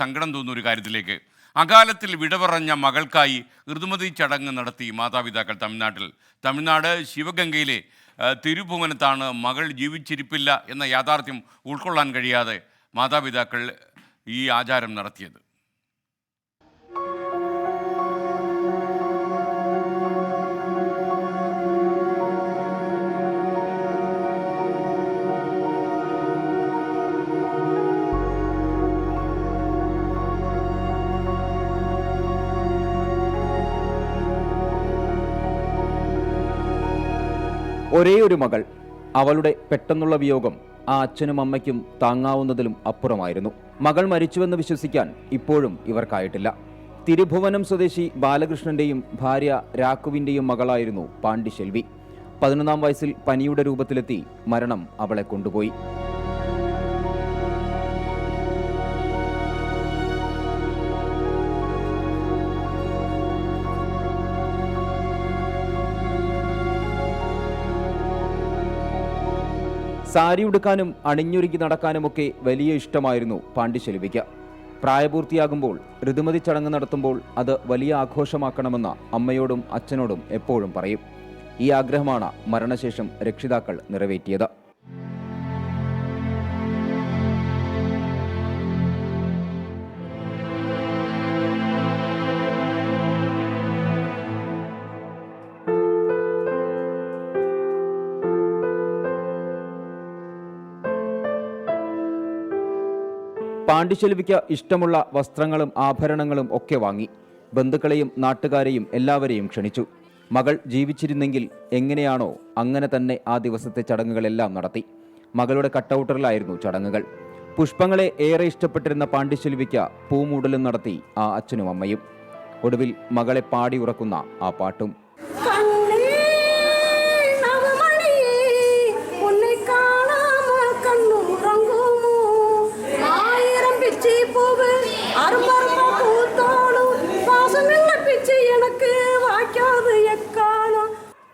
സങ്കടം തോന്നുന്ന ഒരു കാര്യത്തിലേക്ക്. അകാലത്തിൽ വിട പറഞ്ഞ മകൾക്കായി ഋതുമതി ചടങ്ങ് നടത്തി മാതാപിതാക്കൾ തമിഴ്നാട് ശിവഗംഗയിലെ തിരുഭുവനത്താണ് മകൾ ജീവിച്ചിരിപ്പില്ല എന്ന യാഥാർത്ഥ്യം ഉൾക്കൊള്ളാൻ കഴിയാതെ മാതാപിതാക്കൾ ഈ ആചാരം നടത്തിയത്. ഒരേയൊരു മകൾ, അവളുടെ പെട്ടെന്നുള്ള വിയോഗം ആ അച്ഛനും അമ്മയ്ക്കും താങ്ങാവുന്നതിലും അപ്പുറമായിരുന്നു. മകൾ മരിച്ചുവെന്ന് വിശ്വസിക്കാൻ ഇപ്പോഴും ഇവർക്കായിട്ടില്ല. തിരുഭുവനം സ്വദേശി ബാലകൃഷ്ണന്റെയും ഭാര്യ രാഘുവിന്റെയും മകളായിരുന്നു പാണ്ഡിശെൽവി. 11ാം വയസ്സിൽ പനിയുടെ രൂപത്തിലെത്തി മരണം അവളെ കൊണ്ടുപോയി. സാരി ഉടുക്കാനും അണിഞ്ഞൊരുക്കി നടക്കാനുമൊക്കെ വലിയ ഇഷ്ടമായിരുന്നു പാണ്ഡിശെൽവിക്ക്. പ്രായപൂർത്തിയാകുമ്പോൾ ഋതുമതി ചടങ്ങ് നടത്തുമ്പോൾ അത് വലിയ ആഘോഷമാക്കണമെന്ന് അമ്മയോടും അച്ഛനോടും എപ്പോഴും പറയും. ഈ ആഗ്രഹമാണ് മരണശേഷം രക്ഷിതാക്കൾ നിറവേറ്റിയത്. പാണ്ഡിശെൽവിക്ക് ഇഷ്ടമുള്ള വസ്ത്രങ്ങളും ആഭരണങ്ങളും ഒക്കെ വാങ്ങി. ബന്ധുക്കളെയും നാട്ടുകാരെയും എല്ലാവരെയും ക്ഷണിച്ചു. മകൾ ജീവിച്ചിരുന്നെങ്കിൽ എങ്ങനെയാണോ അങ്ങനെ തന്നെ ആ ദിവസത്തെ ചടങ്ങുകളെല്ലാം നടത്തി. മകളുടെ കട്ടൗട്ടറിലായിരുന്നു ചടങ്ങുകൾ. പുഷ്പങ്ങളെ ഏറെ ഇഷ്ടപ്പെട്ടിരുന്ന പാണ്ഡിശെൽവിക്ക് പൂമൂടലും നടത്തി ആ അച്ഛനും അമ്മയും. ഒടുവിൽ മകളെ പാടി ഉറക്കുന്ന ആ പാട്ടും.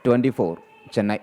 ടുവന്റി ഫോർ ചെന്നൈ.